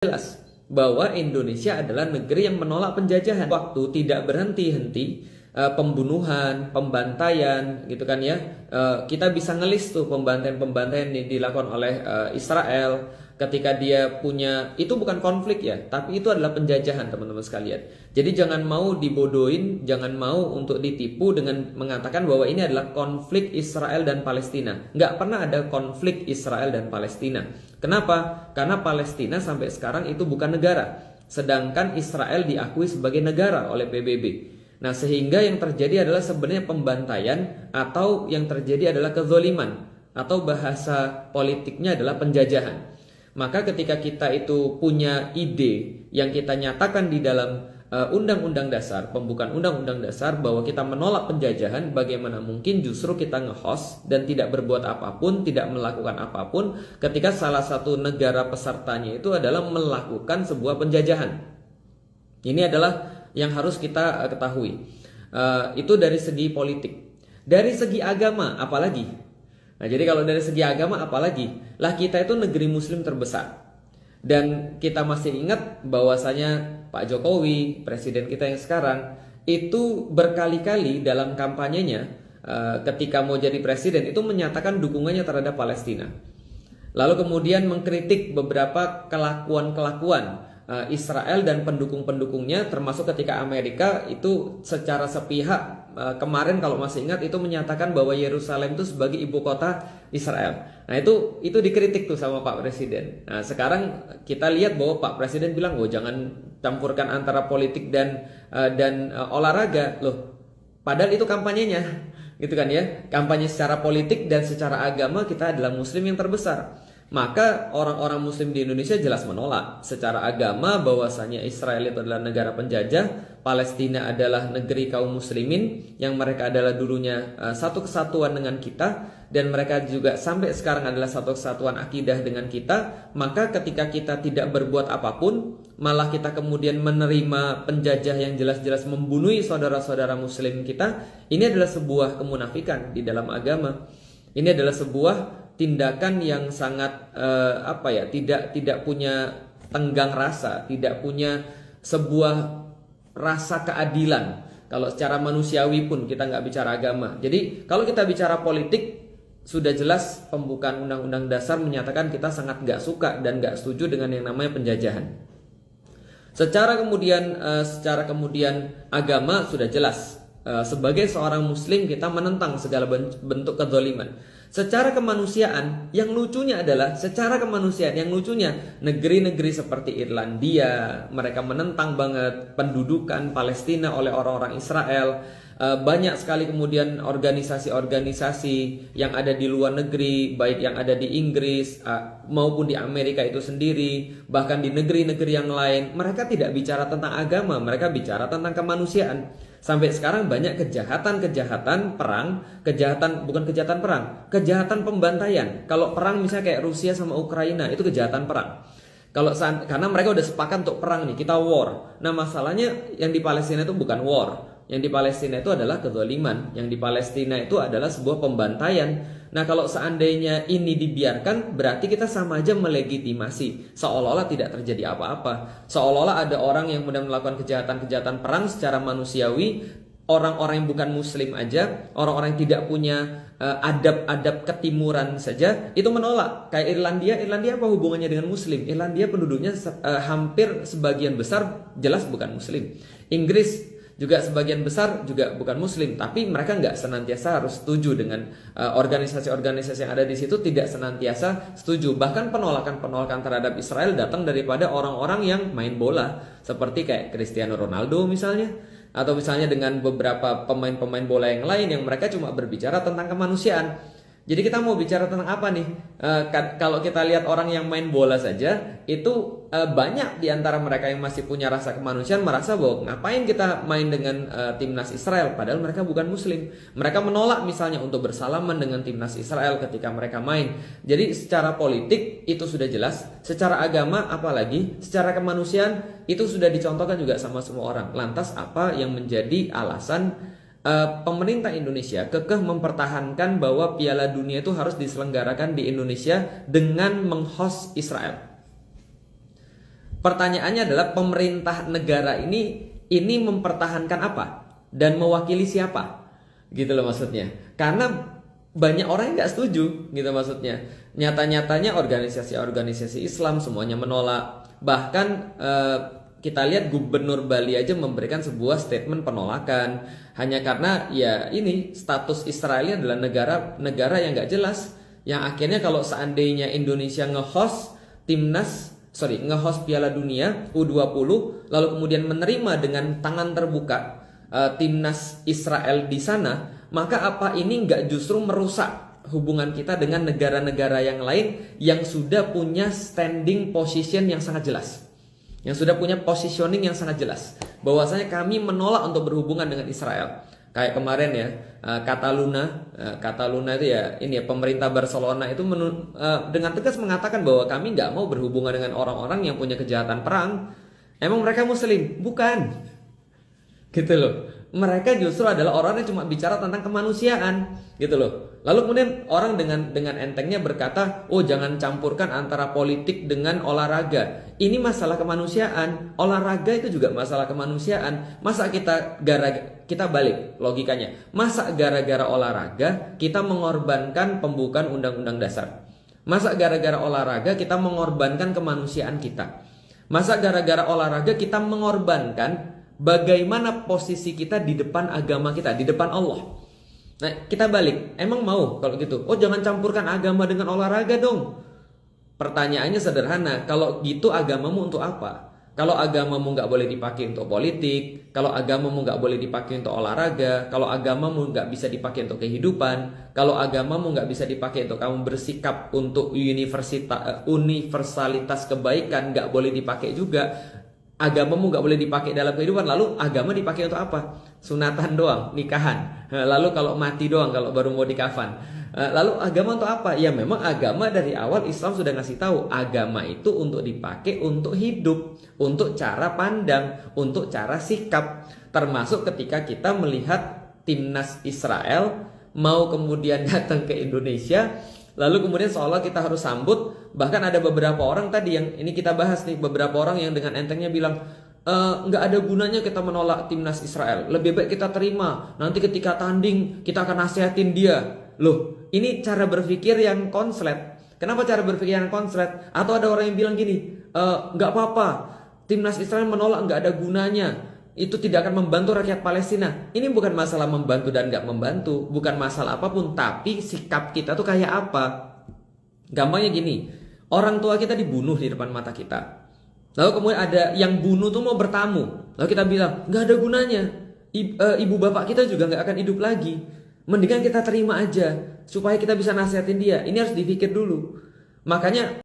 jelas bahwa Indonesia adalah negeri yang menolak penjajahan. Waktu tidak berhenti-henti, pembunuhan, pembantaian, gitu kan ya. Kita bisa ngelis tuh pembantaian-pembantaian yang dilakukan oleh Israel ketika dia punya, itu bukan konflik ya, tapi itu adalah penjajahan, teman-teman sekalian. Jadi jangan mau dibodohin, jangan mau untuk ditipu dengan mengatakan bahwa ini adalah konflik Israel dan Palestina. Nggak pernah ada konflik Israel dan Palestina. Kenapa? Karena Palestina sampai sekarang itu bukan negara, sedangkan Israel diakui sebagai negara oleh PBB. Nah, sehingga yang terjadi adalah sebenarnya pembantaian, atau yang terjadi adalah kezoliman, atau bahasa politiknya adalah penjajahan. Maka ketika kita itu punya ide yang kita nyatakan di dalam Undang-Undang Dasar, pembukaan Undang-Undang Dasar, bahwa kita menolak penjajahan, bagaimana mungkin justru kita nge-host dan tidak berbuat apapun, tidak melakukan apapun ketika salah satu negara pesertanya itu adalah melakukan sebuah penjajahan. Ini adalah yang harus kita ketahui. Itu dari segi politik. Dari segi agama apalagi? Nah, jadi kalau dari segi agama apalagi? Lah, kita itu negeri muslim terbesar. Dan kita masih ingat bahwasanya Pak Jokowi, presiden kita yang sekarang, itu berkali-kali dalam kampanyenya ketika mau jadi presiden itu menyatakan dukungannya terhadap Palestina. Lalu kemudian mengkritik beberapa kelakuan-kelakuan Israel dan pendukung-pendukungnya, termasuk ketika Amerika itu secara sepihak kemarin kalau masih ingat itu menyatakan bahwa Yerusalem itu sebagai ibu kota Israel. Nah, itu dikritik tuh sama Pak Presiden. Nah, sekarang kita lihat bahwa Pak Presiden bilang, "Oh, jangan campurkan antara politik dan olahraga." Loh, padahal itu kampanyenya. Gitu kan ya. Kampanye secara politik dan secara agama kita adalah muslim yang terbesar. Maka orang-orang muslim di Indonesia jelas menolak secara agama bahwasanya Israel itu adalah negara penjajah, Palestina adalah negeri kaum muslimin yang mereka adalah dulunya satu kesatuan dengan kita, dan mereka juga sampai sekarang adalah satu kesatuan akidah dengan kita. Maka ketika kita tidak berbuat apapun, malah kita kemudian menerima penjajah yang jelas-jelas membunuh saudara-saudara muslim kita, ini adalah sebuah kemunafikan di dalam agama. Ini adalah sebuah tindakan yang sangat tidak punya tenggang rasa, tidak punya sebuah rasa keadilan. Kalau secara manusiawi pun kita nggak bicara agama. Jadi kalau kita bicara politik, sudah jelas pembukaan Undang-Undang Dasar menyatakan kita sangat nggak suka dan nggak setuju dengan yang namanya penjajahan. Secara kemudian agama sudah jelas. Sebagai seorang muslim kita menentang segala bentuk kezaliman. Secara kemanusiaan yang lucunya negeri-negeri seperti Irlandia, mereka menentang banget pendudukan Palestina oleh orang-orang Israel. Banyak sekali kemudian organisasi-organisasi yang ada di luar negeri, baik yang ada di Inggris maupun di Amerika itu sendiri, bahkan di negeri-negeri yang lain, mereka tidak bicara tentang agama, mereka bicara tentang kemanusiaan. Sampai sekarang banyak kejahatan perang, kejahatan pembantaian. Kalau perang misalnya kayak Rusia sama Ukraina, itu kejahatan perang. Karena mereka udah sepakat untuk perang nih, kita war. Nah, masalahnya yang di Palestina itu bukan war. Yang di Palestina itu adalah kezaliman. Yang di Palestina itu adalah sebuah pembantaian. Nah, kalau seandainya ini dibiarkan, berarti kita sama aja melegitimasi, seolah-olah tidak terjadi apa-apa. Seolah-olah ada orang yang mudah melakukan kejahatan-kejahatan perang secara manusiawi. Orang-orang yang bukan muslim aja, orang-orang yang tidak punya adab-adab ketimuran saja, itu menolak. Kayak Irlandia apa hubungannya dengan muslim? Irlandia penduduknya hampir sebagian besar jelas bukan muslim. Inggris juga sebagian besar juga bukan muslim, tapi mereka nggak senantiasa harus setuju dengan organisasi-organisasi yang ada di situ, tidak senantiasa setuju. Bahkan penolakan terhadap Israel datang daripada orang-orang yang main bola, seperti kayak Cristiano Ronaldo misalnya, atau misalnya dengan beberapa pemain-pemain bola yang lain yang mereka cuma berbicara tentang kemanusiaan. Jadi kita mau bicara tentang apa nih? Kalau kita lihat orang yang main bola saja, itu banyak di antara mereka yang masih punya rasa kemanusiaan merasa bahwa ngapain kita main dengan timnas Israel, padahal mereka bukan muslim. Mereka menolak misalnya untuk bersalaman dengan timnas Israel ketika mereka main. Jadi secara politik itu sudah jelas, secara agama apalagi, secara kemanusiaan itu sudah dicontohkan juga sama semua orang. Lantas apa yang menjadi alasan pemerintah Indonesia kekeh mempertahankan bahwa Piala Dunia itu harus diselenggarakan di Indonesia dengan menghost Israel? Pertanyaannya adalah pemerintah negara ini mempertahankan apa dan mewakili siapa, gitu loh maksudnya. Karena banyak orang yang nggak setuju, gitu maksudnya. Nyata-nyatanya organisasi-organisasi Islam semuanya menolak. Bahkan kita lihat Gubernur Bali aja memberikan sebuah statement penolakan hanya karena ya ini status Israel adalah negara yang nggak jelas, yang akhirnya kalau seandainya Indonesia nge-host Piala Dunia U20 lalu kemudian menerima dengan tangan terbuka timnas Israel di sana, maka apa ini nggak justru merusak hubungan kita dengan negara-negara yang lain yang sudah punya standing position yang sangat jelas, yang sudah punya positioning yang sangat jelas bahwasanya kami menolak untuk berhubungan dengan Israel. Kayak kemarin ya, Cataluna itu ya ini ya, pemerintah Barcelona itu dengan tegas mengatakan bahwa kami nggak mau berhubungan dengan orang-orang yang punya kejahatan perang. Emang mereka Muslim? Bukan, gitu loh. Mereka justru adalah orang yang cuma bicara tentang kemanusiaan, gitu loh. Lalu kemudian orang dengan entengnya berkata, oh jangan campurkan antara politik dengan olahraga. Ini masalah kemanusiaan, olahraga itu juga masalah kemanusiaan. Masa kita balik logikanya, masa gara-gara olahraga kita mengorbankan pembukaan undang-undang dasar? Masa gara-gara olahraga kita mengorbankan kemanusiaan kita? Masa gara-gara olahraga kita mengorbankan bagaimana posisi kita di depan agama kita, di depan Allah? Nah, kita balik. Emang mau kalau gitu? Oh, jangan campurkan agama dengan olahraga dong. Pertanyaannya sederhana. Kalau gitu agamamu untuk apa? Kalau agamamu nggak boleh dipakai untuk politik, kalau agamamu nggak boleh dipakai untuk olahraga, kalau agamamu nggak bisa dipakai untuk kehidupan, kalau agamamu nggak bisa dipakai untuk kamu bersikap untuk universalitas kebaikan, nggak boleh dipakai juga. Agamamu nggak boleh dipakai dalam kehidupan, lalu agama dipakai untuk apa? Sunatan doang, nikahan. Lalu kalau mati doang, kalau baru mau dikafan. Lalu agama untuk apa? Ya memang agama dari awal Islam sudah ngasih tahu, agama itu untuk dipakai untuk hidup, untuk cara pandang, untuk cara sikap. Termasuk ketika kita melihat timnas Israel mau kemudian datang ke Indonesia, lalu kemudian seolah kita harus sambut. Bahkan ada beberapa orang tadi yang ini kita bahas nih, beberapa orang yang dengan entengnya bilang nggak ada gunanya kita menolak timnas Israel, lebih baik kita terima, nanti ketika tanding kita akan nasihatin dia. Loh, ini cara berpikir yang konslet. Kenapa cara berpikir yang konslet? Atau ada orang yang bilang gini, nggak apa-apa, timnas Israel menolak nggak ada gunanya, itu tidak akan membantu rakyat Palestina. Ini bukan masalah membantu dan nggak membantu, bukan masalah apapun, tapi sikap kita tuh kayak apa. Gampangnya gini, orang tua kita dibunuh di depan mata kita, lalu kemudian ada yang bunuh tuh mau bertamu, lalu kita bilang nggak ada gunanya, ibu bapak kita juga nggak akan hidup lagi, mendingan kita terima aja supaya kita bisa nasihatin dia. Ini harus dipikir dulu. Makanya